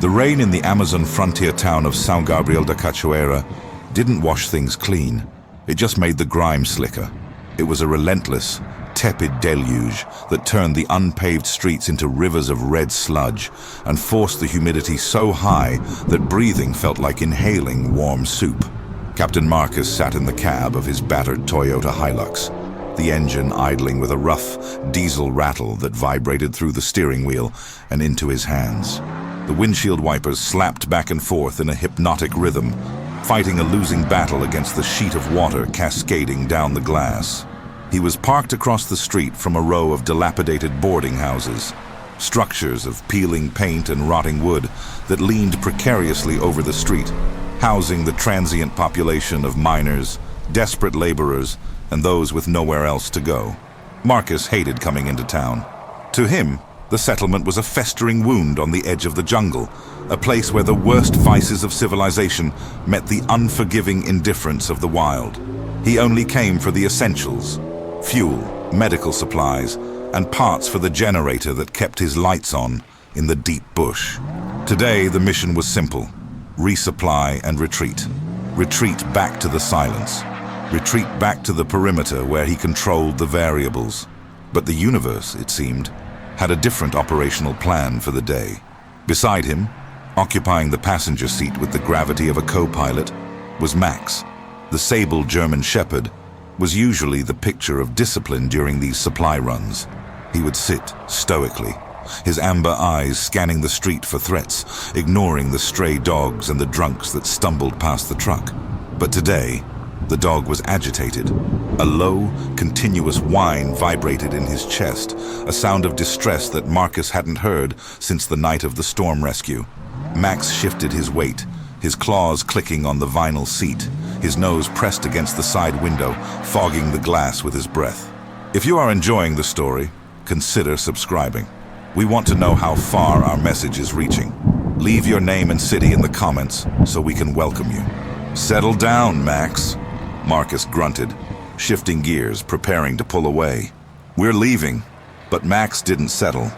The rain in the Amazon frontier town of São Gabriel da Cachoeira didn't wash things clean. It just made the grime slicker. It was a relentless, tepid deluge that turned the unpaved streets into rivers of red sludge and forced the humidity so high that breathing felt like inhaling warm soup. Captain Marcus sat in the cab of his battered Toyota Hilux, the engine idling with a rough diesel rattle that vibrated through the steering wheel and into his hands. The windshield wipers slapped back and forth in a hypnotic rhythm, fighting a losing battle against the sheet of water cascading down the glass. He was parked across the street from a row of dilapidated boarding houses, structures of peeling paint and rotting wood that leaned precariously over the street, housing the transient population of miners, desperate laborers, and those with nowhere else to go. Marcus hated coming into town. To him, the settlement was a festering wound on the edge of the jungle, a place where the worst vices of civilization met the unforgiving indifference of the wild. He only came for the essentials: fuel, medical supplies, and parts for the generator that kept his lights on in the deep bush. Today, the mission was simple: resupply and retreat. Retreat back to the silence. Retreat back to the perimeter where he controlled the variables. But the universe, it seemed, had a different operational plan for the day. Beside him, occupying the passenger seat with the gravity of a co-pilot, was Max. The sable German shepherd was usually the picture of discipline during these supply runs. He would sit stoically, his amber eyes scanning the street for threats, ignoring the stray dogs and the drunks that stumbled past the truck. But today, the dog was agitated. A low, continuous whine vibrated in his chest, a sound of distress that Marcus hadn't heard since the night of the storm rescue. Max shifted his weight, his claws clicking on the vinyl seat, his nose pressed against the side window, fogging the glass with his breath. If you are enjoying the story, consider subscribing. We want to know how far our message is reaching. Leave your name and city in the comments so we can welcome you. Settle down, Max, Marcus grunted, shifting gears, preparing to pull away. We're leaving, but Max didn't settle.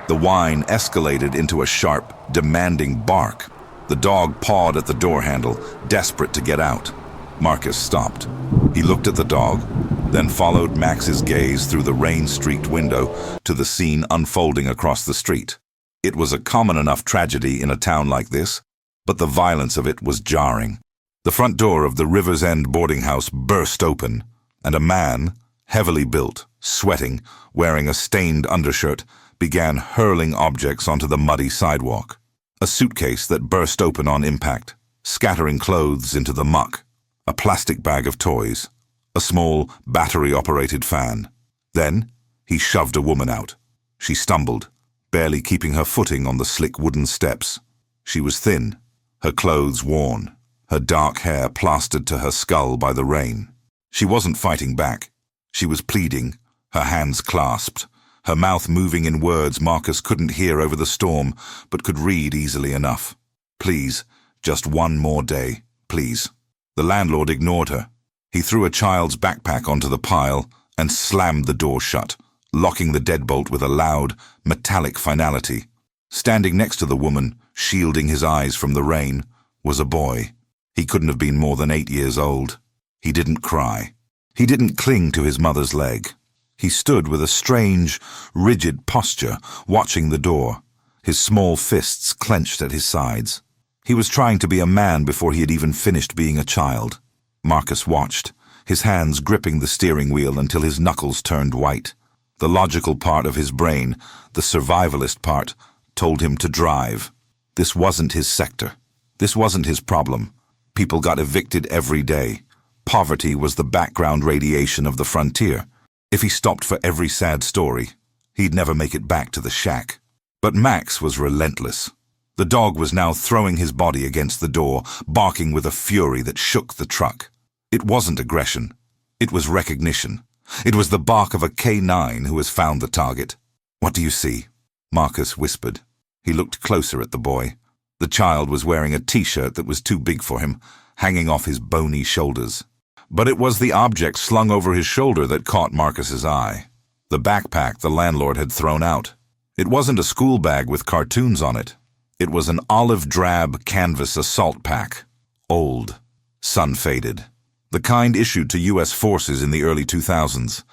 The whine escalated into a sharp, demanding bark. The dog pawed at the door handle, desperate to get out. Marcus stopped. He looked at the dog, then followed Max's gaze through the rain-streaked window to the scene unfolding across the street. It was a common enough tragedy in a town like this, but the violence of it was jarring. The front door of the River's End boarding house burst open, and a man, heavily built, sweating, wearing a stained undershirt, began hurling objects onto the muddy sidewalk. A suitcase that burst open on impact, scattering clothes into the muck, a plastic bag of toys, a small, battery-operated fan. Then, he shoved a woman out. She stumbled, barely keeping her footing on the slick wooden steps. She was thin, her clothes worn, her dark hair plastered to her skull by the rain. She wasn't fighting back. She was pleading, her hands clasped, her mouth moving in words Marcus couldn't hear over the storm, but could read easily enough. Please, just one more day, please. The landlord ignored her. He threw a child's backpack onto the pile and slammed the door shut, locking the deadbolt with a loud, metallic finality. Standing next to the woman, shielding his eyes from the rain, was a boy. He couldn't have been more than 8 years old. He didn't cry. He didn't cling to his mother's leg. He stood with a strange, rigid posture, watching the door, his small fists clenched at his sides. He was trying to be a man before he had even finished being a child. Marcus watched, his hands gripping the steering wheel until his knuckles turned white. The logical part of his brain, the survivalist part, told him to drive. This wasn't his sector. This wasn't his problem. People got evicted every day. Poverty was the background radiation of the frontier. If he stopped for every sad story, he'd never make it back to the shack. But Max was relentless. The dog was now throwing his body against the door, barking with a fury that shook the truck. It wasn't aggression. It was recognition. It was the bark of a K9 who has found the target. "What do you see?" Marcus whispered. He looked closer at the boy. The child was wearing a t-shirt that was too big for him, hanging off his bony shoulders. But it was the object slung over his shoulder that caught Marcus's eye. The backpack the landlord had thrown out. It wasn't a school bag with cartoons on it. It was an olive-drab canvas assault pack. Old. Sun-faded. The kind issued to U.S. forces in the early 2000s.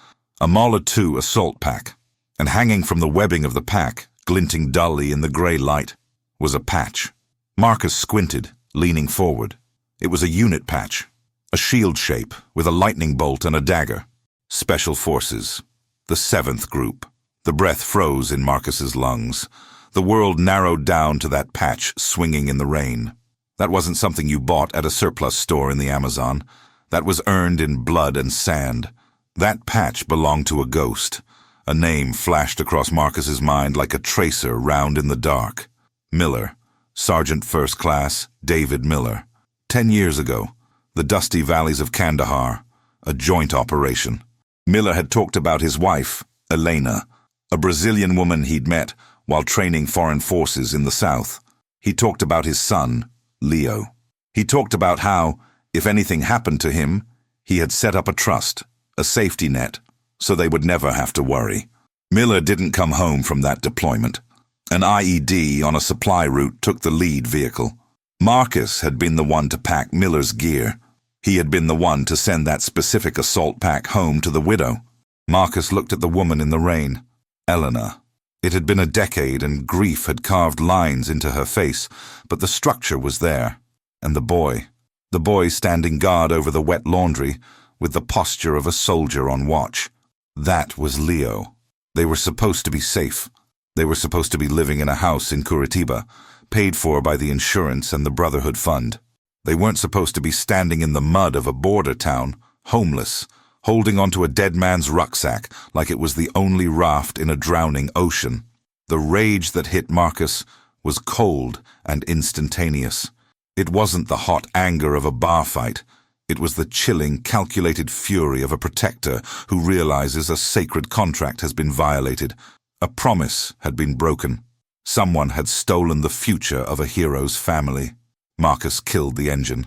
A Mauler II assault pack. And hanging from the webbing of the pack, glinting dully in the grey light, was a patch. Marcus squinted, leaning forward. It was a unit patch. A shield shape, with a lightning bolt and a dagger. Special Forces. The 7th Group. The breath froze in Marcus's lungs. The world narrowed down to that patch swinging in the rain. That wasn't something you bought at a surplus store in the Amazon. That was earned in blood and sand. That patch belonged to a ghost. A name flashed across Marcus's mind like a tracer round in the dark. Miller. Sergeant First Class David Miller. 10 years ago, the dusty valleys of Kandahar, a joint operation. Miller had talked about his wife, Elena, a Brazilian woman he'd met while training foreign forces in the South. He talked about his son, Leo. He talked about how, if anything happened to him, he had set up a trust, a safety net, so they would never have to worry. Miller didn't come home from that deployment. An IED on a supply route took the lead vehicle. Marcus had been the one to pack Miller's gear. He had been the one to send that specific assault pack home to the widow. Marcus looked at the woman in the rain, Eleanor. It had been a decade and grief had carved lines into her face, but the structure was there. And the boy standing guard over the wet laundry with the posture of a soldier on watch. That was Leo. They were supposed to be safe. They were supposed to be living in a house in Curitiba, paid for by the insurance and the Brotherhood Fund. They weren't supposed to be standing in the mud of a border town, homeless, holding onto a dead man's rucksack like it was the only raft in a drowning ocean. The rage that hit Marcus was cold and instantaneous. It wasn't the hot anger of a bar fight. It was the chilling, calculated fury of a protector who realizes a sacred contract has been violated. A promise had been broken. Someone had stolen the future of a hero's family. Marcus killed the engine.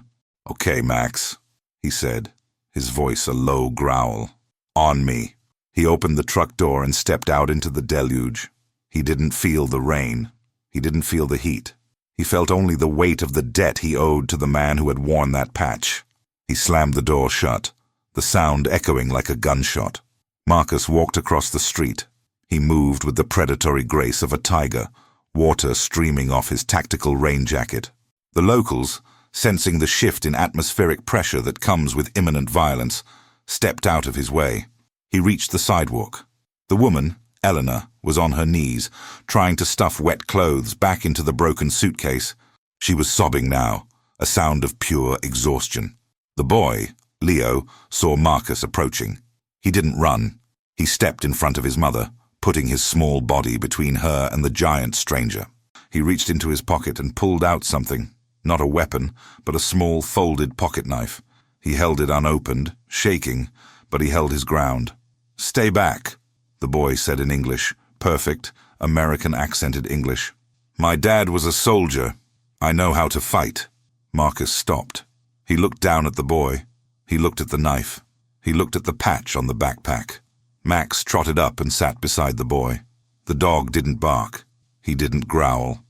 "Okay, Max," he said, his voice a low growl. "On me." He opened the truck door and stepped out into the deluge. He didn't feel the rain. He didn't feel the heat. He felt only the weight of the debt he owed to the man who had worn that patch. He slammed the door shut, the sound echoing like a gunshot. Marcus walked across the street. He moved with the predatory grace of a tiger, water streaming off his tactical rain jacket. The locals, sensing the shift in atmospheric pressure that comes with imminent violence, stepped out of his way. He reached the sidewalk. The woman, Eleanor, was on her knees, trying to stuff wet clothes back into the broken suitcase. She was sobbing now, a sound of pure exhaustion. The boy, Leo, saw Marcus approaching. He didn't run. He stepped in front of his mother, putting his small body between her and the giant stranger. He reached into his pocket and pulled out something, not a weapon, but a small folded pocket knife. He held it unopened, shaking, but he held his ground. "Stay back," the boy said in English, perfect, American-accented English. "My dad was a soldier. I know how to fight." Marcus stopped. He looked down at the boy. He looked at the knife. He looked at the patch on the backpack. Max trotted up and sat beside the boy. The dog didn't bark. He didn't growl.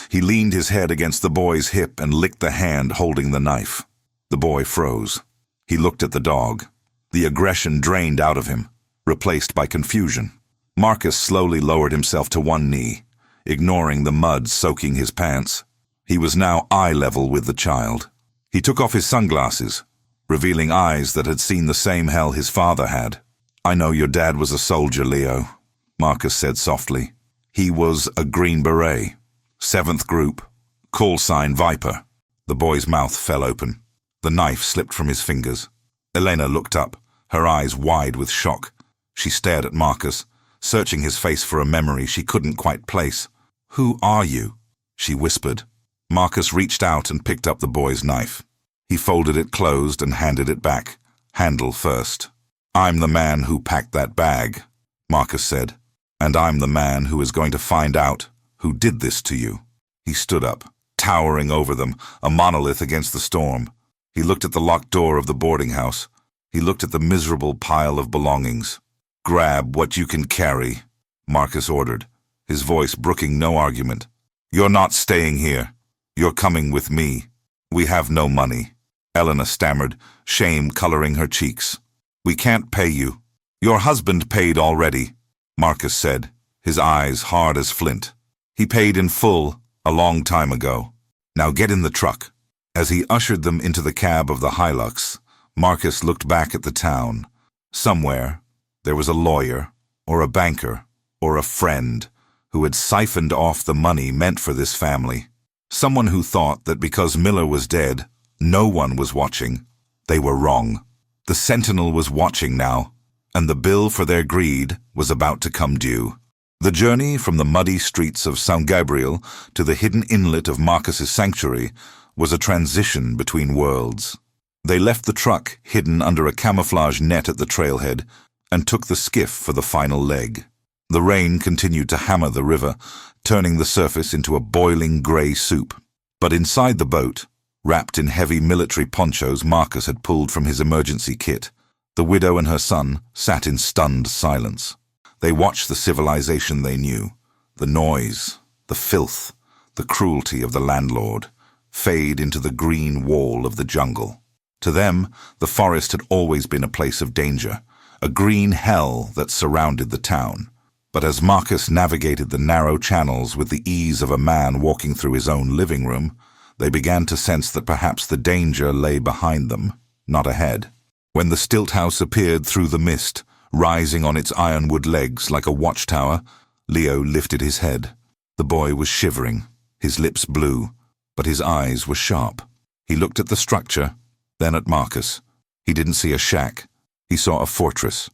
He leaned his head against the boy's hip and licked the hand holding the knife. The boy froze. He looked at the dog. The aggression drained out of him, replaced by confusion. Marcus slowly lowered himself to one knee, ignoring the mud soaking his pants. He was now eye level with the child. He took off his sunglasses, revealing eyes that had seen the same hell his father had. "I know your dad was a soldier, Leo," Marcus said softly. "He was a Green Beret, 7th Group, call sign Viper." The boy's mouth fell open. The knife slipped from his fingers. Elena looked up, her eyes wide with shock. She stared at Marcus, searching his face for a memory she couldn't quite place. "Who are you?" she whispered. Marcus reached out and picked up the boy's knife. He folded it closed and handed it back, handle first. "I'm the man who packed that bag," Marcus said, "and I'm the man who is going to find out who did this to you." He stood up, towering over them, a monolith against the storm. He looked at the locked door of the boarding house. He looked at the miserable pile of belongings. "Grab what you can carry," Marcus ordered, his voice brooking no argument. "You're not staying here. You're coming with me. We have no money." Elena stammered, shame coloring her cheeks. "We can't pay you." "Your husband paid already," Marcus said, his eyes hard as flint. "He paid in full a long time ago. Now get in the truck." As he ushered them into the cab of the Hilux, Marcus looked back at the town. Somewhere, there was a lawyer, or a banker, or a friend, who had siphoned off the money meant for this family. Someone who thought that because Miller was dead, no one was watching. They were wrong. The Sentinel was watching now, and the bill for their greed was about to come due. The journey from the muddy streets of São Gabriel to the hidden inlet of Marcus's sanctuary was a transition between worlds. They left the truck hidden under a camouflage net at the trailhead and took the skiff for the final leg. The rain continued to hammer the river, turning the surface into a boiling grey soup. But inside the boat, wrapped in heavy military ponchos Marcus had pulled from his emergency kit, the widow and her son sat in stunned silence. They watched the civilization they knew, the noise, the filth, the cruelty of the landlord, fade into the green wall of the jungle. To them, the forest had always been a place of danger, a green hell that surrounded the town. But as Marcus navigated the narrow channels with the ease of a man walking through his own living room, they began to sense that perhaps the danger lay behind them, not ahead. When the stilt house appeared through the mist, rising on its ironwood legs like a watchtower, Leo lifted his head. The boy was shivering, his lips blue, but his eyes were sharp. He looked at the structure, then at Marcus. He didn't see a shack. He saw a fortress.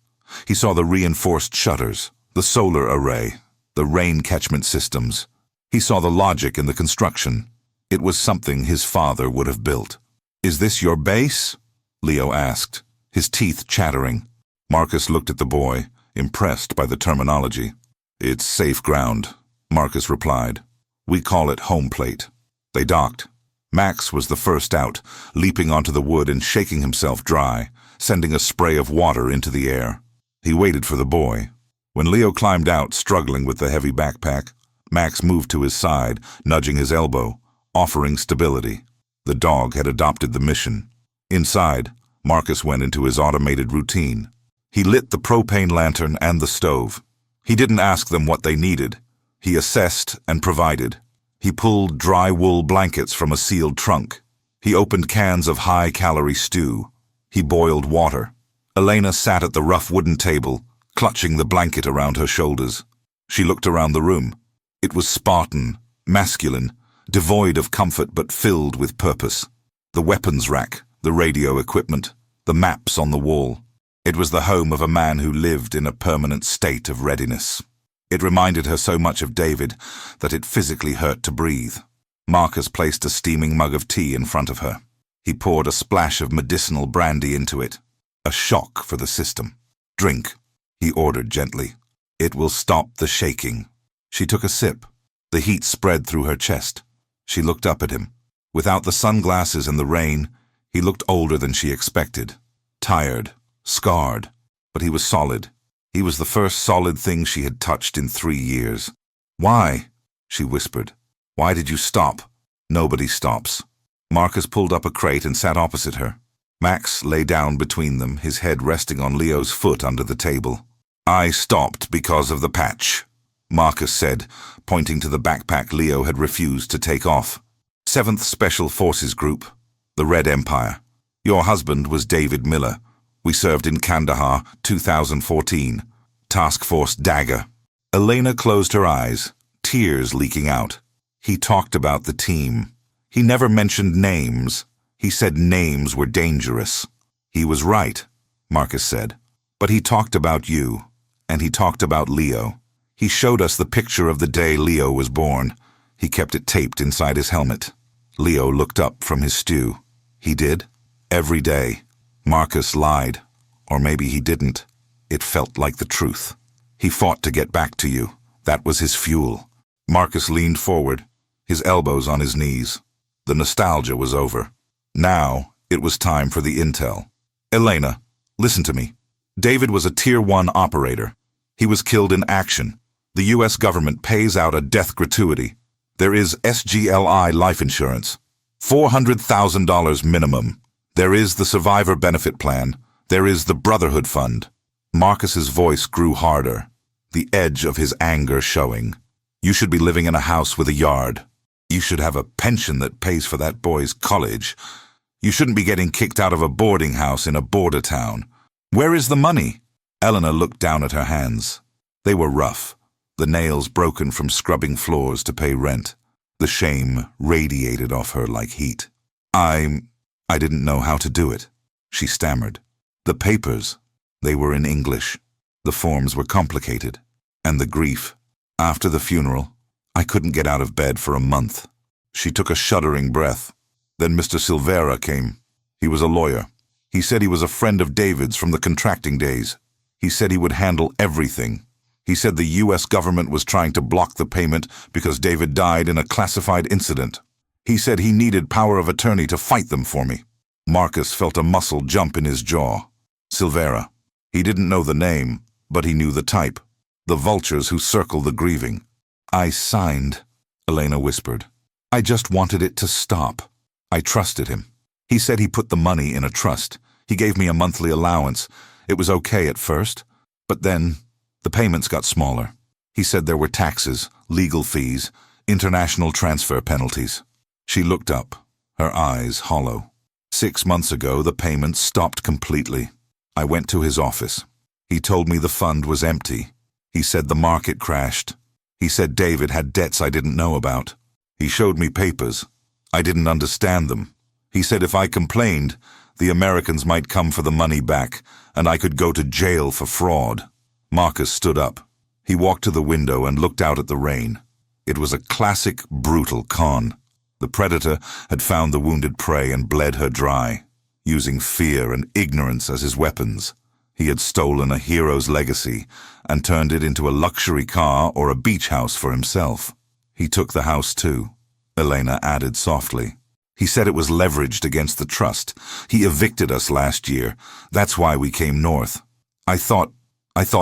He saw the reinforced shutters, the solar array, the rain catchment systems. He saw the logic in the construction. It was something his father would have built. "Is this your base?" Leo asked, his teeth chattering. Marcus looked at the boy, impressed by the terminology. "It's safe ground," Marcus replied. "We call it home plate." They docked. Max was the first out, leaping onto the wood and shaking himself dry, sending a spray of water into the air. He waited for the boy. When Leo climbed out, struggling with the heavy backpack, Max moved to his side, nudging his elbow, offering stability. The dog had adopted the mission. Inside, Marcus went into his automated routine. He lit the propane lantern and the stove. He didn't ask them what they needed. He assessed and provided. He pulled dry wool blankets from a sealed trunk. He opened cans of high-calorie stew. He boiled water. Elena sat at the rough wooden table, clutching the blanket around her shoulders. She looked around the room. It was Spartan, masculine, devoid of comfort but filled with purpose. The weapons rack, the radio equipment, the maps on the wall. It was the home of a man who lived in a permanent state of readiness. It reminded her so much of David that it physically hurt to breathe. Marcus placed a steaming mug of tea in front of her. He poured a splash of medicinal brandy into it. A shock for the system. "Drink," he ordered gently. "It will stop the shaking." She took a sip. The heat spread through her chest. She looked up at him. Without the sunglasses and the rain, he looked older than she expected. Tired, scarred, but he was solid. He was the first solid thing she had touched in 3 years. "Why?" she whispered. "Why did you stop?" "Nobody stops." Marcus pulled up a crate and sat opposite her. Max lay down between them, his head resting on Leo's foot under the table. "I stopped because of the patch," Marcus said, pointing to the backpack Leo had refused to take off. 7th Special Forces Group, the Red Empire. Your husband was David Miller. We served in Kandahar, 2014. Task Force Dagger. Elena closed her eyes, tears leaking out. He talked about the team. He never mentioned names. He said names were dangerous. He was right, Marcus said. But he talked about you, and he talked about Leo. He showed us the picture of the day Leo was born. He kept it taped inside his helmet. Leo looked up from his stew. He did? Every day. Marcus lied. Or maybe he didn't. It felt like the truth. He fought to get back to you. That was his fuel. Marcus leaned forward, his elbows on his knees. The nostalgia was over. Now, it was time for the intel. Elena, listen to me. David was a Tier 1 operator. He was killed in action. The U.S. government pays out a death gratuity. There is SGLI life insurance. $400,000 minimum. There is the survivor benefit plan. There is the Brotherhood Fund. Marcus's voice grew harder, the edge of his anger showing. You should be living in a house with a yard. You should have a pension that pays for that boy's college. You shouldn't be getting kicked out of a boarding house in a border town. Where is the money? Eleanor looked down at her hands. They were rough, the nails broken from scrubbing floors to pay rent. The shame radiated off her like heat. I didn't know how to do it, she stammered. The papers, they were in English. The forms were complicated. And the grief. After the funeral, I couldn't get out of bed for a month. She took a shuddering breath. Then Mr. Silvera came. He was a lawyer. He said he was a friend of David's from the contracting days. He said he would handle everything. He said the U.S. government was trying to block the payment because David died in a classified incident. He said he needed power of attorney to fight them for me. Marcus felt a muscle jump in his jaw. Silvera. He didn't know the name, but he knew the type. The vultures who circle the grieving. I signed, Elena whispered. I just wanted it to stop. I trusted him. He said he put the money in a trust. He gave me a monthly allowance. It was okay at first, but then the payments got smaller. He said there were taxes, legal fees, international transfer penalties. She looked up, her eyes hollow. 6 months ago, the payments stopped completely. I went to his office. He told me the fund was empty. He said the market crashed. He said David had debts I didn't know about. He showed me papers. I didn't understand them. He said if I complained, the Americans might come for the money back, and I could go to jail for fraud. Marcus stood up. He walked to the window and looked out at the rain. It was a classic, brutal con. The predator had found the wounded prey and bled her dry, using fear and ignorance as his weapons. He had stolen a hero's legacy and turned it into a luxury car or a beach house for himself. He took the house too, Elena added softly. He said it was leveraged against the trust. He evicted us last year. That's why we came north. I thought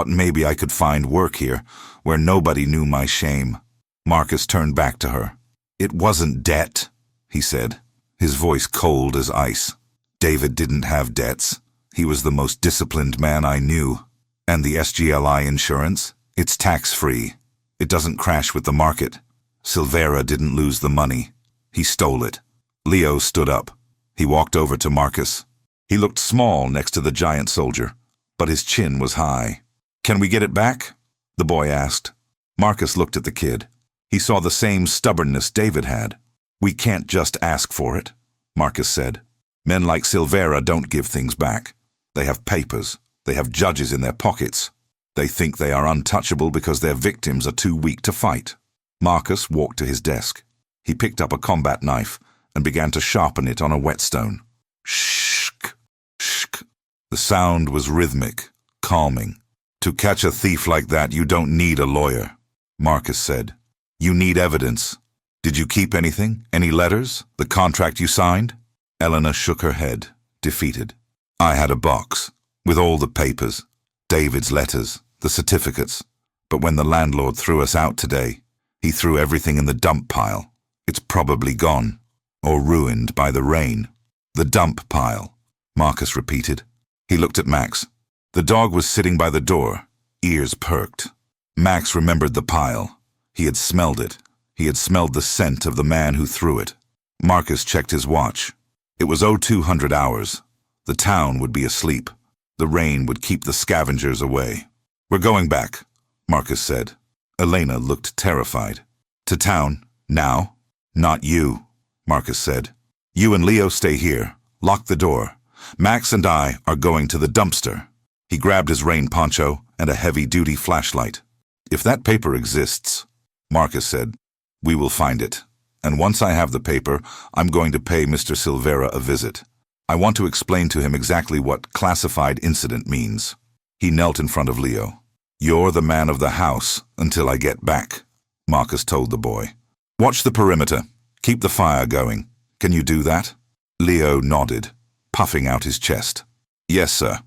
maybe I could find work here, where nobody knew my shame. Marcus turned back to her. It wasn't debt, he said, his voice cold as ice. David didn't have debts. He was the most disciplined man I knew. And the SGLI insurance? It's tax-free. It doesn't crash with the market. Silvera didn't lose the money. He stole it. Leo stood up. He walked over to Marcus. He looked small next to the giant soldier, but his chin was high. Can we get it back? The boy asked. Marcus looked at the kid. He saw the same stubbornness David had. We can't just ask for it, Marcus said. Men like Silvera don't give things back. They have papers. They have judges in their pockets. They think they are untouchable because their victims are too weak to fight. Marcus walked to his desk. He picked up a combat knife and began to sharpen it on a whetstone. Shk, shk. The sound was rhythmic, calming. To catch a thief like that, you don't need a lawyer, Marcus said. You need evidence. Did you keep anything? Any letters? The contract you signed? Eleanor shook her head, defeated. I had a box, with all the papers, David's letters, the certificates. But when the landlord threw us out today, he threw everything in the dump pile. It's probably gone, or ruined by the rain. The dump pile, Marcus repeated. He looked at Max. The dog was sitting by the door, ears perked. Max remembered the pile. He had smelled it. He had smelled the scent of the man who threw it. Marcus checked his watch. It was 0200 hours. The town would be asleep. The rain would keep the scavengers away. We're going back, Marcus said. Elena looked terrified. To town? Now? Not you, Marcus said. You and Leo stay here. Lock the door. Max and I are going to the dumpster. He grabbed his rain poncho and a heavy-duty flashlight. If that paper exists, Marcus said, we will find it. And once I have the paper, I'm going to pay Mr. Silvera a visit. I want to explain to him exactly what classified incident means. He knelt in front of Leo. You're the man of the house until I get back, Marcus told the boy. Watch the perimeter. Keep the fire going. Can you do that? Leo nodded, puffing out his chest. Yes, sir.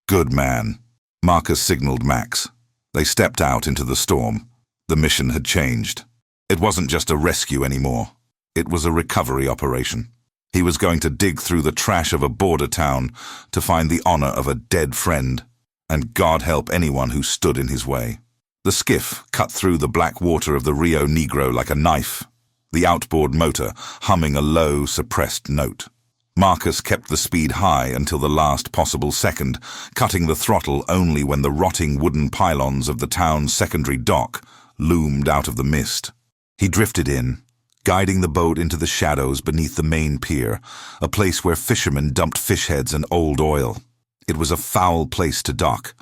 Good man. Marcus signaled Max. They stepped out into the storm. The mission had changed. It wasn't just a rescue anymore. It was a recovery operation. He was going to dig through the trash of a border town to find the honor of a dead friend, and God help anyone who stood in his way. The skiff cut through the black water of the Rio Negro like a knife, the outboard motor humming a low, suppressed note. Marcus kept the speed high until the last possible second, cutting the throttle only when the rotting wooden pylons of the town's secondary dock loomed out of the mist. He drifted in, guiding the boat into the shadows beneath the main pier, a place where fishermen dumped fish heads and old oil. It was a foul place to dock,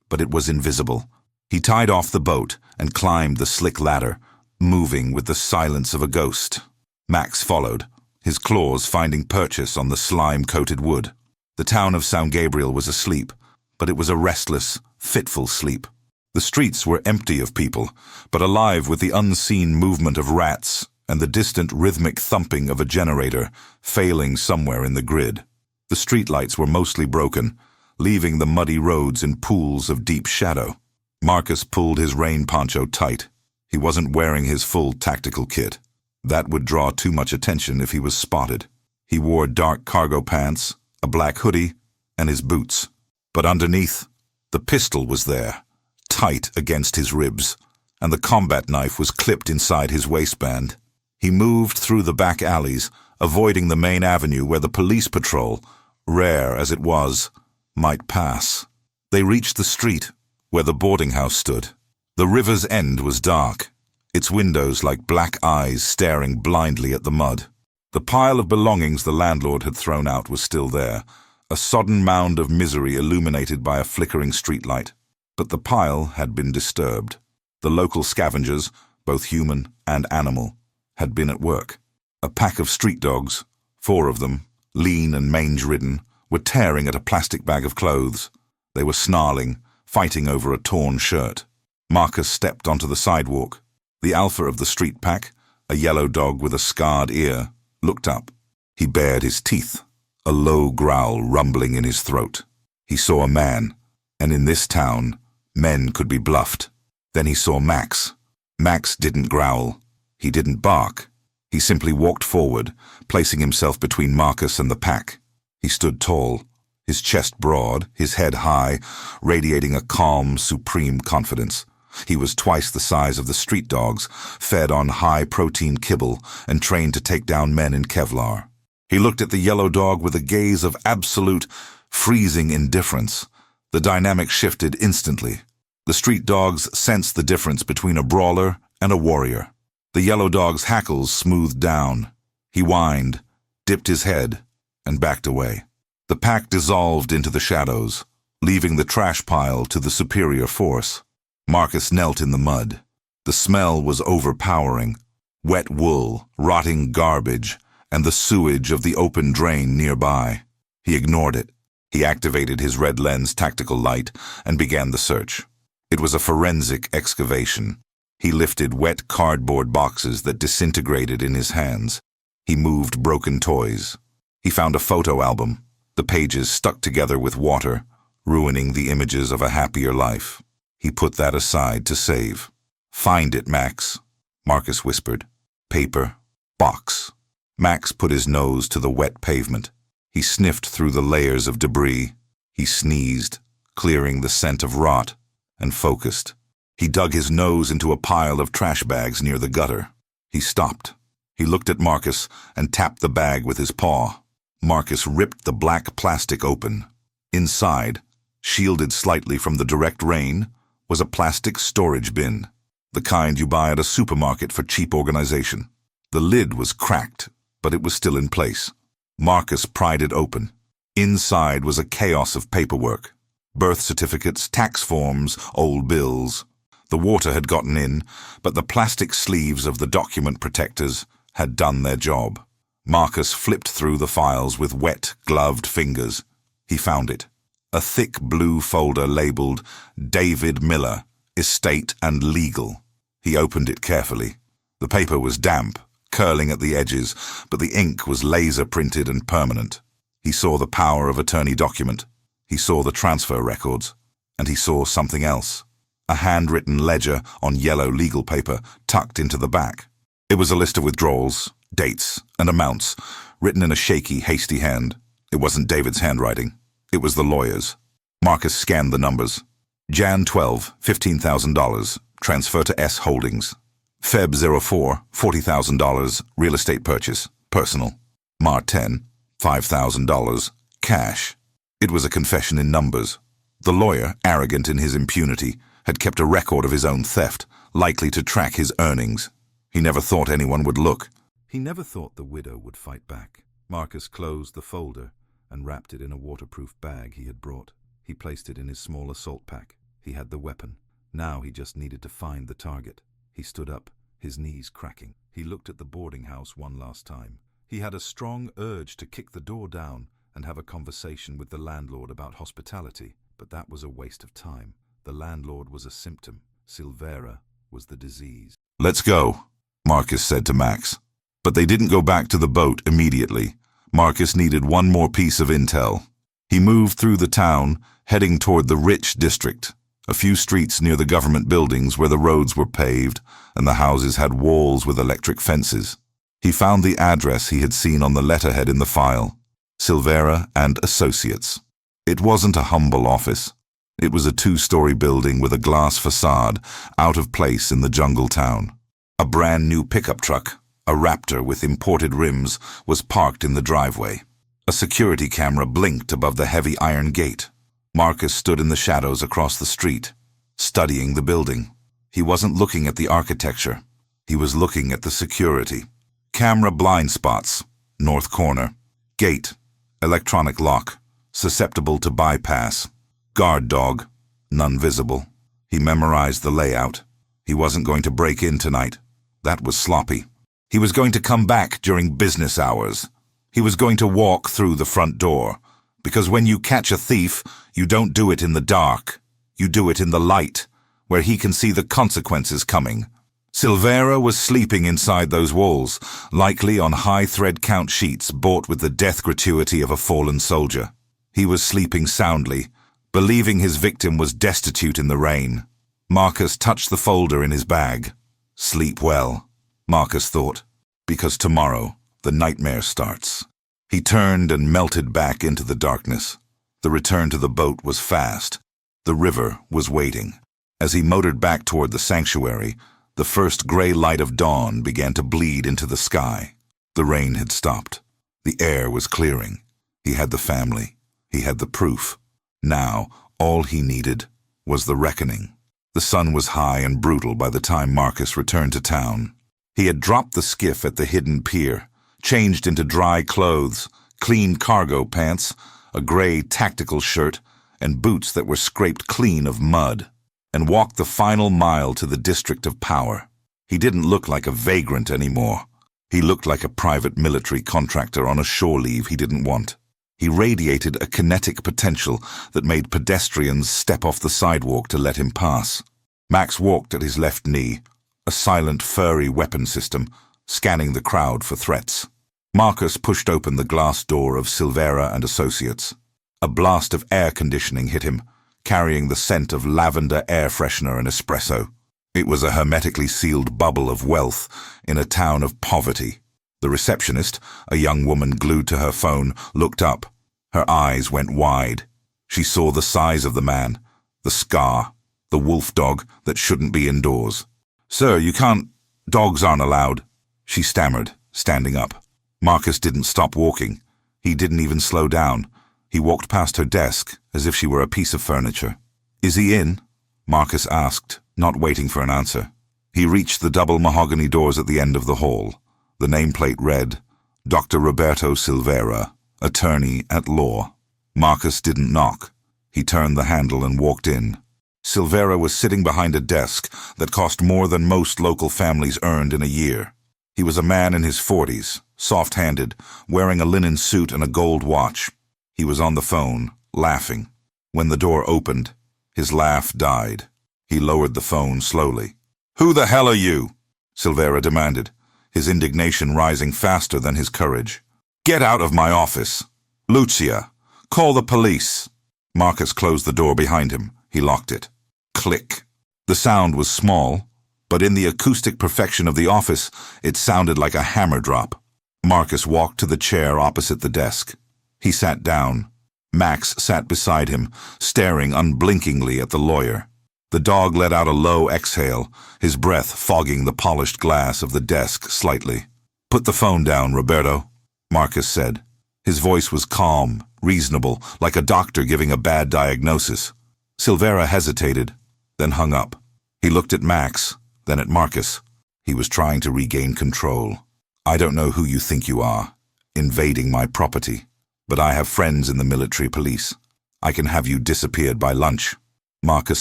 but it was invisible. He tied off the boat and climbed the slick ladder, moving with the silence of a ghost. Max followed, his claws finding purchase on the slime-coated wood. The town of São Gabriel was asleep, but it was a restless, fitful sleep. The streets were empty of people, but alive with the unseen movement of rats and the distant rhythmic thumping of a generator failing somewhere in the grid. The streetlights were mostly broken, leaving the muddy roads in pools of deep shadow. Marcus pulled his rain poncho tight. He wasn't wearing his full tactical kit. That would draw too much attention if he was spotted. He wore dark cargo pants, a black hoodie, and his boots. But underneath, the pistol was there, tight against his ribs, and the combat knife was clipped inside his waistband. He moved through the back alleys, avoiding the main avenue where the police patrol, rare as it was, might pass. They reached the street, where the boarding house stood. The river's end was dark, its windows like black eyes staring blindly at the mud. The pile of belongings the landlord had thrown out was still there, a sodden mound of misery illuminated by a flickering streetlight. But the pile had been disturbed. The local scavengers, both human and animal, had been at work. A pack of street dogs, 4 of them, lean and mange-ridden, were tearing at a plastic bag of clothes. They were snarling, fighting over a torn shirt. Marcus stepped onto the sidewalk. The alpha of the street pack, a yellow dog with a scarred ear, looked up. He bared his teeth, a low growl rumbling in his throat. He saw a man, and in this town, men could be bluffed. Then he saw Max. Max didn't growl. He didn't bark. He simply walked forward, placing himself between Marcus and the pack. He stood tall, his chest broad, his head high, radiating a calm, supreme confidence. He was twice the size of the street dogs, fed on high-protein kibble and trained to take down men in Kevlar. He looked at the yellow dog with a gaze of absolute, freezing indifference. The dynamic shifted instantly. The street dogs sensed the difference between a brawler and a warrior. The yellow dog's hackles smoothed down. He whined, dipped his head, and backed away. The pack dissolved into the shadows, leaving the trash pile to the superior force. Marcus knelt in the mud. The smell was overpowering. Wet wool, rotting garbage, and the sewage of the open drain nearby. He ignored it. He activated his red lens tactical light and began the search. It was a forensic excavation. He lifted wet cardboard boxes that disintegrated in his hands. He moved broken toys. He found a photo album, the pages stuck together with water, ruining the images of a happier life. He put that aside to save. "Find it, Max," Marcus whispered. "Paper. Box." Max put his nose to the wet pavement. He sniffed through the layers of debris. He sneezed, clearing the scent of rot, and focused. He dug his nose into a pile of trash bags near the gutter. He stopped. He looked at Marcus and tapped the bag with his paw. Marcus ripped the black plastic open. Inside, shielded slightly from the direct rain, was a plastic storage bin, the kind you buy at a supermarket for cheap organization. The lid was cracked, but it was still in place. Marcus pried it open. Inside was a chaos of paperwork. Birth certificates, tax forms, old bills. The water had gotten in, but the plastic sleeves of the document protectors had done their job. Marcus flipped through the files with wet, gloved fingers. He found it. A thick blue folder labeled David Miller, Estate and Legal. He opened it carefully. The paper was damp, curling at the edges, but the ink was laser-printed and permanent. He saw the power of attorney document. He saw the transfer records. And he saw something else. A handwritten ledger on yellow legal paper tucked into the back. It was a list of withdrawals, dates, and amounts, written in a shaky, hasty hand. It wasn't David's handwriting. It was the lawyer's. Marcus scanned the numbers. Jan 12, $15,000, transfer to S Holdings. Feb 04, $40,000, real estate purchase, personal. Mar 10, $5,000, cash. It was a confession in numbers. The lawyer, arrogant in his impunity, had kept a record of his own theft, likely to track his earnings. He never thought anyone would look. He never thought the widow would fight back. Marcus closed the folder and wrapped it in a waterproof bag he had brought. He placed it in his small assault pack. He had the weapon. Now he just needed to find the target. He stood up, his knees cracking. He looked at the boarding house one last time. He had a strong urge to kick the door down and have a conversation with the landlord about hospitality, but that was a waste of time. The landlord was a symptom. Silvera was the disease. "Let's go," Marcus said to Max. But they didn't go back to the boat immediately. Marcus needed one more piece of intel. He moved through the town, heading toward the rich district, a few streets near the government buildings where the roads were paved and the houses had walls with electric fences. He found the address he had seen on the letterhead in the file, Silvera and Associates. It wasn't a humble office. It was a two-story building with a glass facade, out of place in the jungle town. A brand new pickup truck, a Raptor with imported rims, was parked in the driveway. A security camera blinked above the heavy iron gate. Marcus stood in the shadows across the street, studying the building. He wasn't looking at the architecture. He was looking at the security. Camera blind spots, north corner. Gate, electronic lock, susceptible to bypass. Guard dog, none visible. He memorized the layout. He wasn't going to break in tonight. That was sloppy. He was going to come back during business hours. He was going to walk through the front door. Because when you catch a thief, you don't do it in the dark. You do it in the light, where he can see the consequences coming. Silvera was sleeping inside those walls, likely on high thread count sheets bought with the death gratuity of a fallen soldier. He was sleeping soundly, believing his victim was destitute in the rain. Marcus touched the folder in his bag. Sleep well, Marcus thought, because tomorrow the nightmare starts. He turned and melted back into the darkness. The return to the boat was fast. The river was waiting. As he motored back toward the sanctuary, the first gray light of dawn began to bleed into the sky. The rain had stopped. The air was clearing. He had the family. He had the proof. Now, all he needed was the reckoning. The sun was high and brutal by the time Marcus returned to town. He had dropped the skiff at the hidden pier, changed into dry clothes, clean cargo pants, a gray tactical shirt, and boots that were scraped clean of mud, and walked the final mile to the district of power. He didn't look like a vagrant anymore. He looked like a private military contractor on a shore leave he didn't want. He radiated a kinetic potential that made pedestrians step off the sidewalk to let him pass. Max walked at his left knee, a silent, furry weapon system, scanning the crowd for threats. Marcus pushed open the glass door of Silvera and Associates. A blast of air conditioning hit him, carrying the scent of lavender air freshener and espresso. It was a hermetically sealed bubble of wealth in a town of poverty. The receptionist, a young woman glued to her phone, looked up. Her eyes went wide. She saw the size of the man, the scar, the wolf dog that shouldn't be indoors. "Sir, you can't. Dogs aren't allowed," she stammered, standing up. Marcus didn't stop walking. He didn't even slow down. He walked past her desk as if she were a piece of furniture. "Is he in?" Marcus asked, not waiting for an answer. He reached the double mahogany doors at the end of the hall. The nameplate read, Dr. Roberto Silvera, attorney at law. Marcus didn't knock. He turned the handle and walked in. Silvera was sitting behind a desk that cost more than most local families earned in a year. He was a man in his 40s, soft-handed, wearing a linen suit and a gold watch. He was on the phone, laughing. When the door opened, his laugh died. He lowered the phone slowly. "Who the hell are you?" Silvera demanded, his indignation rising faster than his courage. "Get out of my office. Lucia, call the police." Marcus closed the door behind him. He locked it. Click. The sound was small, but in the acoustic perfection of the office, it sounded like a hammer drop. Marcus walked to the chair opposite the desk. He sat down. Max sat beside him, staring unblinkingly at the lawyer. The dog let out a low exhale, his breath fogging the polished glass of the desk slightly. "Put the phone down, Roberto," Marcus said. His voice was calm, reasonable, like a doctor giving a bad diagnosis. Silvera hesitated, then hung up. He looked at Max, then at Marcus. He was trying to regain control. "I don't know who you think you are, invading my property, but I have friends in the military police. I can have you disappeared by lunch." Marcus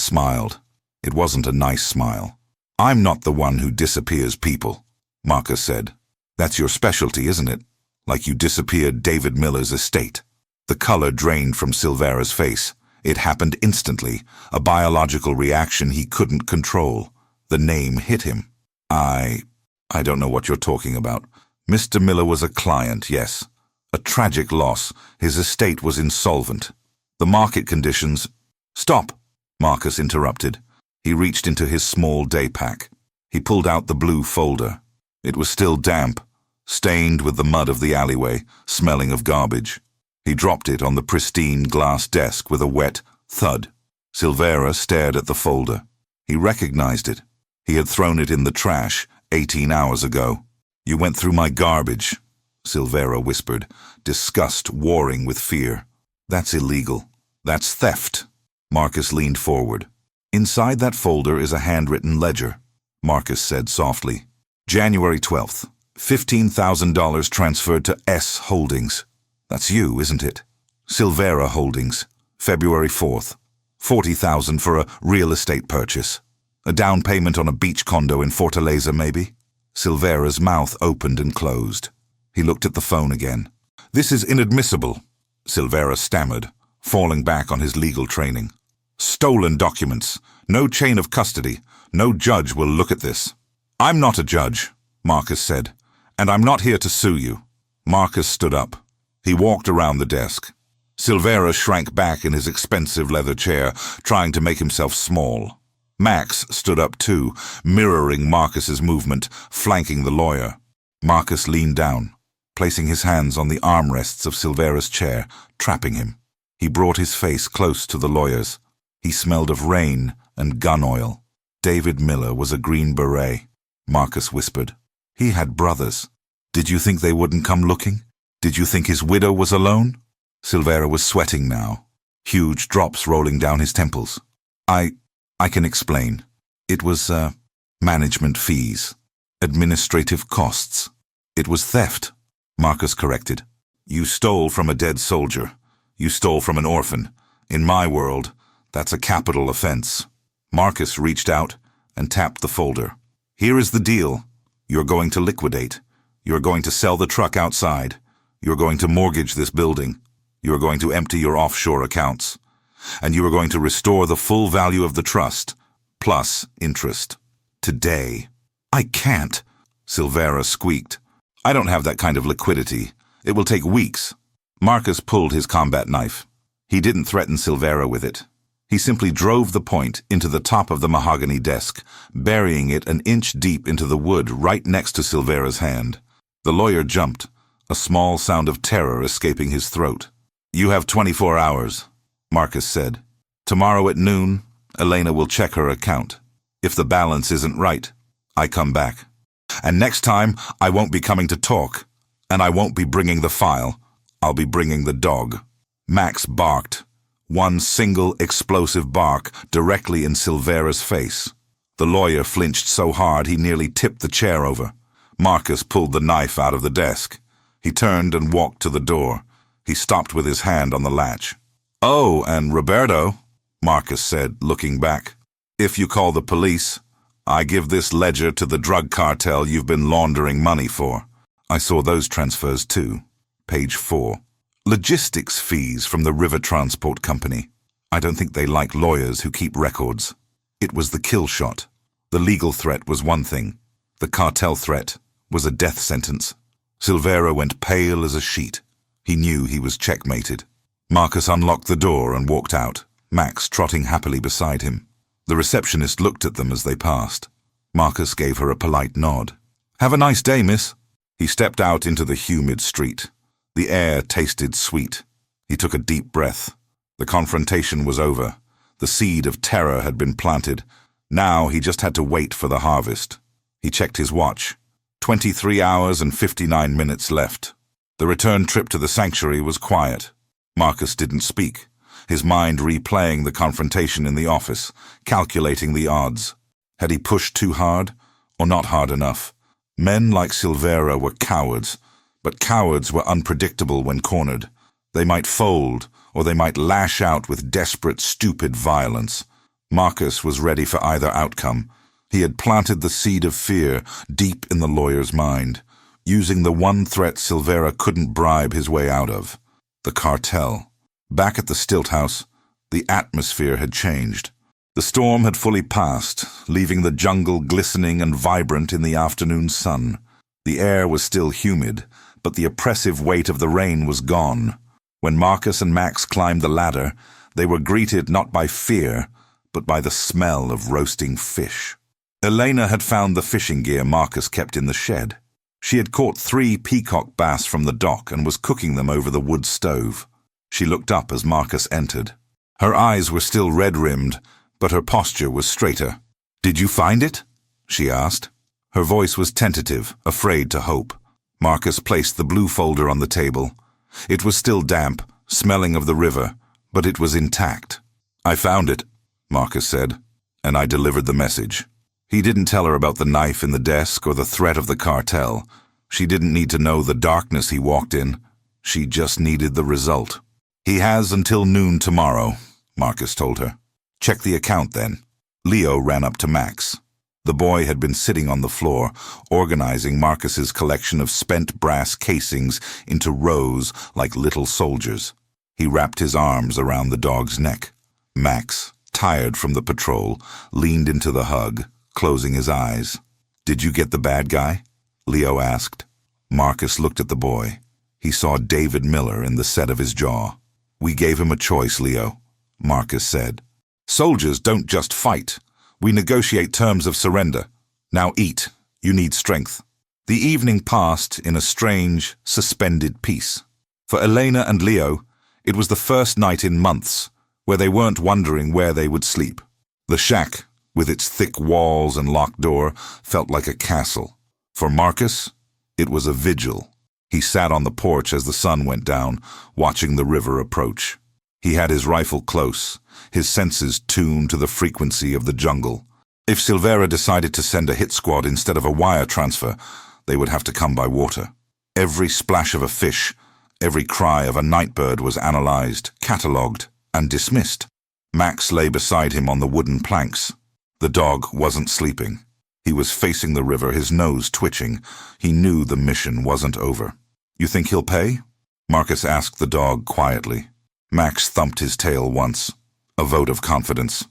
smiled. It wasn't a nice smile. "I'm not the one who disappears people," Marcus said. "That's your specialty, isn't it? Like you disappeared David Miller's estate." The color drained from Silvera's face. It happened instantly, a biological reaction he couldn't control. The name hit him. I don't know what you're talking about. Mr. Miller was a client, yes. A tragic loss. His estate was insolvent. The market conditions— "Stop," Marcus interrupted. He reached into his small day pack. He pulled out the blue folder. It was still damp, stained with the mud of the alleyway, smelling of garbage. He dropped it on the pristine glass desk with a wet thud. Silvera stared at the folder. He recognized it. He had thrown it in the trash 18 hours ago. "You went through my garbage," Silvera whispered, disgust warring with fear. "That's illegal. That's theft." Marcus leaned forward. "Inside that folder is a handwritten ledger," Marcus said softly. "January 12th, $15,000 transferred to S Holdings. That's you, isn't it? Silvera Holdings, February 4th, $40,000 for a real estate purchase. A down payment on a beach condo in Fortaleza, maybe?" Silvera's mouth opened and closed. He looked at the phone again. "This is inadmissible," Silvera stammered, falling back on his legal training. "Stolen documents. No chain of custody. No judge will look at this." "I'm not a judge," Marcus said, "and I'm not here to sue you." Marcus stood up. He walked around the desk. Silvera shrank back in his expensive leather chair, trying to make himself small. Max stood up too, mirroring Marcus's movement, flanking the lawyer. Marcus leaned down, placing his hands on the armrests of Silvera's chair, trapping him. He brought his face close to the lawyer's. He smelled of rain and gun oil. "David Miller was a Green Beret," Marcus whispered. "He had brothers. Did you think they wouldn't come looking? Did you think his widow was alone?" Silvera was sweating now, huge drops rolling down his temples. I can explain. It was, management fees. Administrative costs. It was theft," Marcus corrected. "You stole from a dead soldier. You stole from an orphan. In my world, that's a capital offense." Marcus reached out and tapped the folder. "Here is the deal. You're going to liquidate. You're going to sell the truck outside. You're going to mortgage this building. You're going to empty your offshore accounts. And you are going to restore the full value of the trust, plus interest. Today." "I can't," Silvera squeaked. "I don't have that kind of liquidity. It will take weeks." Marcus pulled his combat knife. He didn't threaten Silvera with it. He simply drove the point into the top of the mahogany desk, burying it an inch deep into the wood right next to Silvera's hand. The lawyer jumped, a small sound of terror escaping his throat. "You have 24 hours, Marcus said. "Tomorrow at noon, Elena will check her account. If the balance isn't right, I come back. And next time, I won't be coming to talk. And I won't be bringing the file. I'll be bringing the dog." Max barked. One single explosive bark directly in Silvera's face. The lawyer flinched so hard he nearly tipped the chair over. Marcus pulled the knife out of the desk. He turned and walked to the door. He stopped with his hand on the latch. "Oh, and Roberto," Marcus said, looking back. "If you call the police, I give this ledger to the drug cartel you've been laundering money for." I saw those transfers too. Page 4. Logistics fees from the River Transport Company. I don't think they like lawyers who keep records. It was the kill shot. The legal threat was one thing. The cartel threat was a death sentence. Silvera went pale as a sheet. He knew he was checkmated. Marcus unlocked the door and walked out, Max trotting happily beside him. The receptionist looked at them as they passed. Marcus gave her a polite nod. "Have a nice day, miss." He stepped out into the humid street. The air tasted sweet. He took a deep breath. The confrontation was over. The seed of terror had been planted. Now he just had to wait for the harvest. He checked his watch. 23 hours and 59 minutes left. The return trip to the sanctuary was quiet. Marcus didn't speak, his mind replaying the confrontation in the office, calculating the odds. Had he pushed too hard, or not hard enough? Men like Silvera were cowards, but cowards were unpredictable when cornered. They might fold, or they might lash out with desperate, stupid violence. Marcus was ready for either outcome. He had planted the seed of fear deep in the lawyer's mind, using the one threat Silvera couldn't bribe his way out of: the cartel. Back at the Stilt House, the atmosphere had changed. The storm had fully passed, leaving the jungle glistening and vibrant in the afternoon sun. The air was still humid, but the oppressive weight of the rain was gone. When Marcus and Max climbed the ladder, they were greeted not by fear, but by the smell of roasting fish. Elena had found the fishing gear Marcus kept in the shed. She had caught 3 peacock bass from the dock and was cooking them over the wood stove. She looked up as Marcus entered. Her eyes were still red-rimmed, but her posture was straighter. "Did you find it?" she asked. Her voice was tentative, afraid to hope. Marcus placed the blue folder on the table. It was still damp, smelling of the river, but it was intact. "I found it," Marcus said, "and I delivered the message." He didn't tell her about the knife in the desk or the threat of the cartel. She didn't need to know the darkness he walked in. She just needed the result. "He has until noon tomorrow," Marcus told her. "Check the account then." Leo ran up to Max. The boy had been sitting on the floor, organizing Marcus's collection of spent brass casings into rows like little soldiers. He wrapped his arms around the dog's neck. Max, tired from the patrol, leaned into the hug, closing his eyes. "Did you get the bad guy?" Leo asked. Marcus looked at the boy. He saw David Miller in the set of his jaw. "We gave him a choice, Leo," Marcus said. "Soldiers don't just fight. We negotiate terms of surrender. Now eat. You need strength." The evening passed in a strange, suspended peace. For Elena and Leo, it was the first night in months where they weren't wondering where they would sleep. The shack, with its thick walls and locked door, felt like a castle. For Marcus, it was a vigil. He sat on the porch as the sun went down, watching the river approach. He had his rifle close, his senses tuned to the frequency of the jungle. If Silvera decided to send a hit squad instead of a wire transfer, they would have to come by water. Every splash of a fish, every cry of a nightbird was analyzed, catalogued, and dismissed. Max lay beside him on the wooden planks. The dog wasn't sleeping. He was facing the river, his nose twitching. He knew the mission wasn't over. "You think he'll pay?" Marcus asked the dog quietly. Max thumped his tail once, a vote of confidence.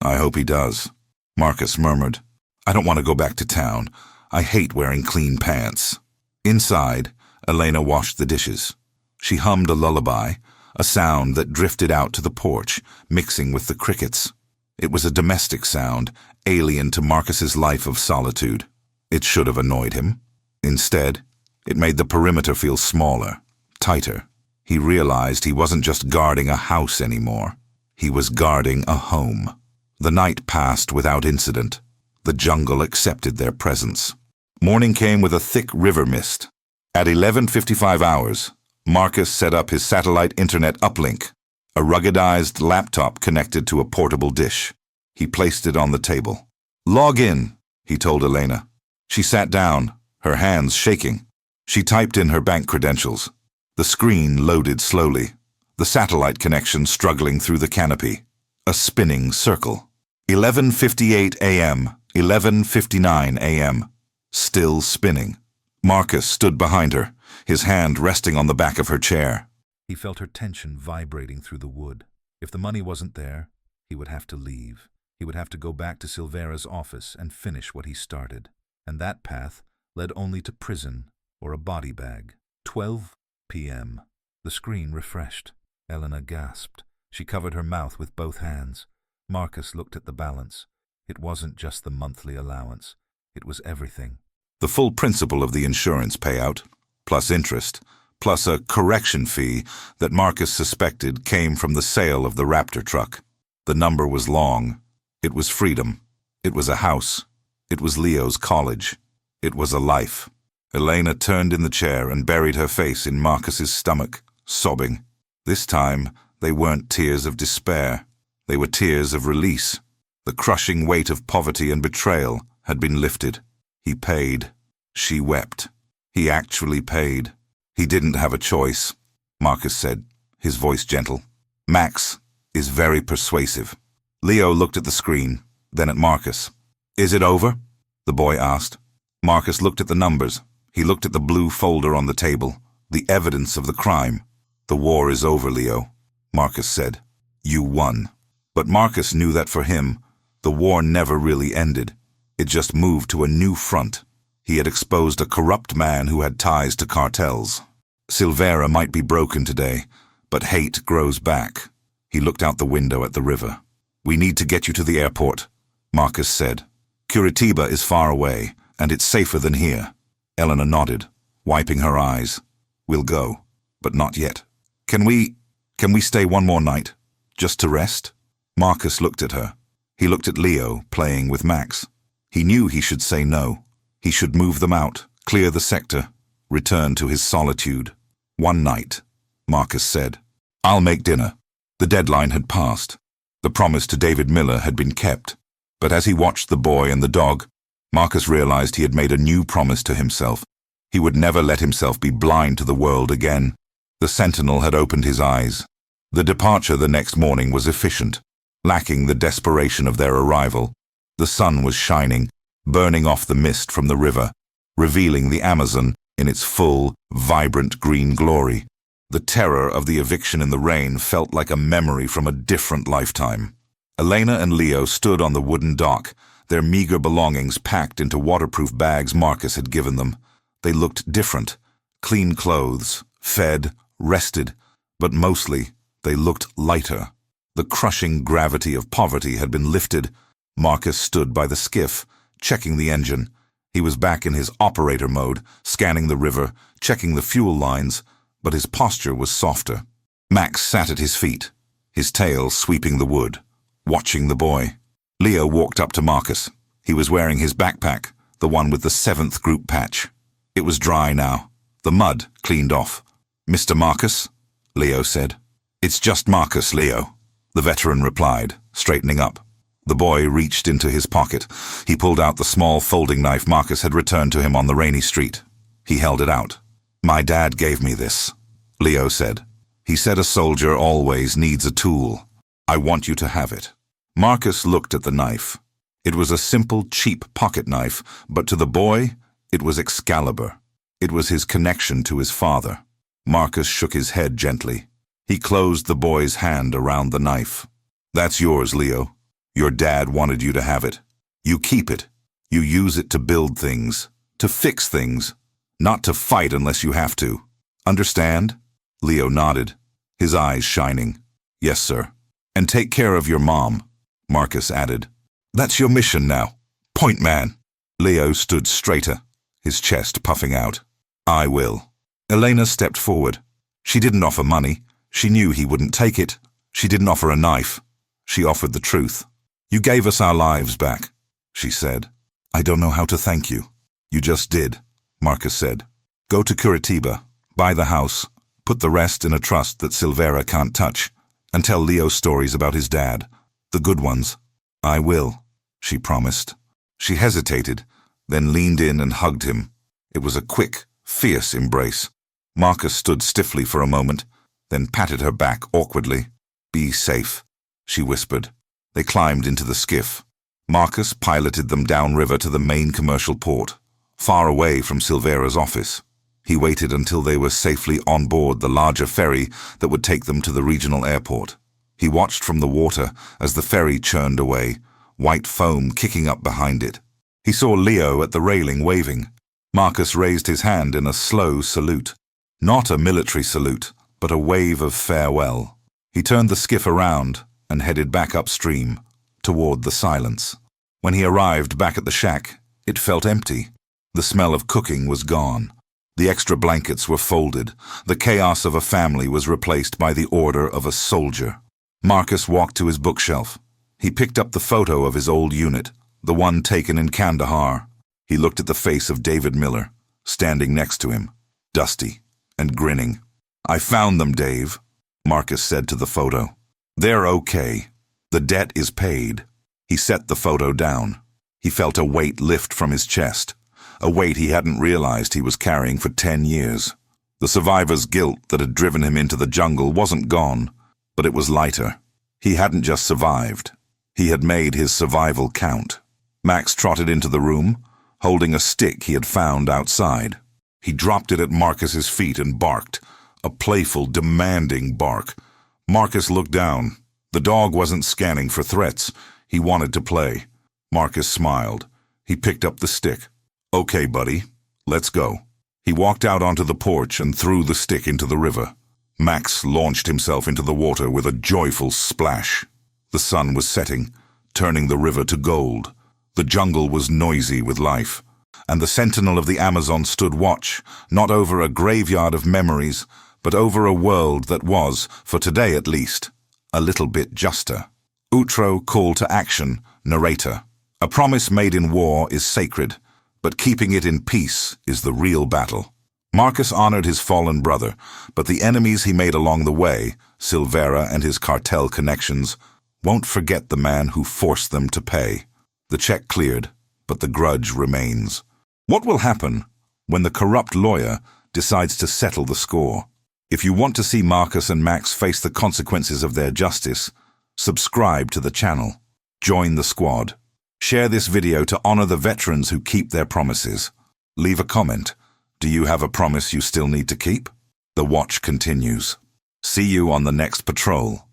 "I hope he does." Marcus murmured, "I don't want to go back to town. I hate wearing clean pants." Inside, Elena washed the dishes. She hummed a lullaby, a sound that drifted out to the porch, mixing with the crickets. It was a domestic sound, alien to Marcus's life of solitude. It should have annoyed him. Instead, it made the perimeter feel smaller, tighter. He realized he wasn't just guarding a house anymore. He was guarding a home. The night passed without incident. The jungle accepted their presence. Morning came with a thick river mist. At 11:55 hours, Marcus set up his satellite internet uplink, a ruggedized laptop connected to a portable dish. He placed it on the table. "Log in," he told Elena. She sat down, her hands shaking. She typed in her bank credentials. The screen loaded slowly, the satellite connection struggling through the canopy. A spinning circle. 11:58 a.m., 11:59 a.m. Still spinning. Marcus stood behind her, his hand resting on the back of her chair. He felt her tension vibrating through the wood. If the money wasn't there, he would have to leave. He would have to go back to Silvera's office and finish what he started. And that path led only to prison or a body bag. 12 p.m. The screen refreshed. Elena gasped. She covered her mouth with both hands. Marcus looked at the balance. It wasn't just the monthly allowance. It was everything. The full principal of the insurance payout, plus interest, plus a correction fee that Marcus suspected came from the sale of the Raptor truck. The number was long. It was freedom. It was a house. It was Leo's college. It was a life. Elena turned in the chair and buried her face in Marcus's stomach, sobbing. This time, they weren't tears of despair. They were tears of release. The crushing weight of poverty and betrayal had been lifted. He paid. She wept. He actually paid. He didn't have a choice, Marcus said, his voice gentle. Max is very persuasive. Leo looked at the screen, then at Marcus. Is it over? The boy asked. Marcus looked at the numbers. He looked at the blue folder on the table, the evidence of the crime. The war is over, Leo, Marcus said. You won. But Marcus knew that for him, the war never really ended. It just moved to a new front. He had exposed a corrupt man who had ties to cartels. Silvera might be broken today, but hate grows back. He looked out the window at the river. We need to get you to the airport, Marcus said. Curitiba is far away, and it's safer than here. Elena nodded, wiping her eyes. We'll go, but not yet. Can we stay one more night, just to rest? Marcus looked at her. He looked at Leo, playing with Max. He knew he should say no. He should move them out, clear the sector, return to his solitude. One night, Marcus said. I'll make dinner. The deadline had passed. The promise to David Miller had been kept. But as he watched the boy and the dog, Marcus realized he had made a new promise to himself. He would never let himself be blind to the world again. The sentinel had opened his eyes. The departure the next morning was efficient, lacking the desperation of their arrival. The sun was shining, burning off the mist from the river, revealing the Amazon in its full, vibrant green glory. The terror of the eviction in the rain felt like a memory from a different lifetime. Elena and Leo stood on the wooden dock, their meager belongings packed into waterproof bags Marcus had given them. They looked different. Clean clothes, fed, rested, but mostly they looked lighter. The crushing gravity of poverty had been lifted. Marcus stood by the skiff, checking the engine. He was back in his operator mode, scanning the river, checking the fuel lines, but his posture was softer. Max sat at his feet, his tail sweeping the wood, watching the boy. Leo walked up to Marcus. He was wearing his backpack, the one with the 7th group patch. It was dry now, the mud cleaned off. Mr. Marcus? Leo said. It's just Marcus, Leo, the veteran replied, straightening up. The boy reached into his pocket. He pulled out the small folding knife Marcus had returned to him on the rainy street. He held it out. My dad gave me this, Leo said. He said a soldier always needs a tool. I want you to have it. Marcus looked at the knife. It was a simple, cheap pocket knife, but to the boy, it was Excalibur. It was his connection to his father. Marcus shook his head gently. He closed the boy's hand around the knife. That's yours, Leo. Your dad wanted you to have it. You keep it. You use it to build things, to fix things, not to fight unless you have to. Understand? Leo nodded, his eyes shining. Yes, sir. And take care of your mom, Marcus added. That's your mission now. Point man. Leo stood straighter, his chest puffing out. I will. Elena stepped forward. She didn't offer money. She knew he wouldn't take it. She didn't offer a knife. She offered the truth. You gave us our lives back, she said. I don't know how to thank you. You just did, Marcus said. Go to Curitiba, buy the house, put the rest in a trust that Silvera can't touch, and tell Leo stories about his dad, the good ones. I will, she promised. She hesitated, then leaned in and hugged him. It was a quick, fierce embrace. Marcus stood stiffly for a moment, then patted her back awkwardly. Be safe, she whispered. They climbed into the skiff. Marcus piloted them downriver to the main commercial port, far away from Silvera's office. He waited until they were safely on board the larger ferry that would take them to the regional airport. He watched from the water as the ferry churned away, white foam kicking up behind it. He saw Leo at the railing waving. Marcus raised his hand in a slow salute. Not a military salute, but a wave of farewell. He turned the skiff around and headed back upstream, toward the silence. When he arrived back at the shack, It felt empty. The smell of cooking was gone. The extra blankets were folded. The chaos of a family was replaced by the order of a soldier. Marcus walked to his bookshelf. He picked up the photo of his old unit, the one taken in Kandahar. He looked at the face of David Miller, standing next to him, dusty and grinning. "I found them, Dave," Marcus said to the photo. "They're okay. The debt is paid." He set the photo down. He felt a weight lift from his chest, a weight he hadn't realized he was carrying for 10 years. The survivor's guilt that had driven him into the jungle wasn't gone, but it was lighter. He hadn't just survived. He had made his survival count. Max trotted into the room, holding a stick he had found outside. He dropped it at Marcus's feet and barked, a playful, demanding bark. Marcus looked down. The dog wasn't scanning for threats. He wanted to play. Marcus smiled. He picked up the stick. "Okay, buddy, let's go." He walked out onto the porch and threw the stick into the river. Max launched himself into the water with a joyful splash. The sun was setting, turning the river to gold. The jungle was noisy with life, and the sentinel of the Amazon stood watch, not over a graveyard of memories, but over a world that was, for today at least, a little bit juster. Outro, call to action, narrator. A promise made in war is sacred, but keeping it in peace is the real battle. Marcus honored his fallen brother, but the enemies he made along the way, Silvera and his cartel connections, won't forget the man who forced them to pay. The check cleared, but the grudge remains. What will happen when the corrupt lawyer decides to settle the score? If you want to see Marcus and Max face the consequences of their justice, subscribe to the channel. Join the squad. Share this video to honor the veterans who keep their promises. Leave a comment. Do you have a promise you still need to keep? The watch continues. See you on the next patrol.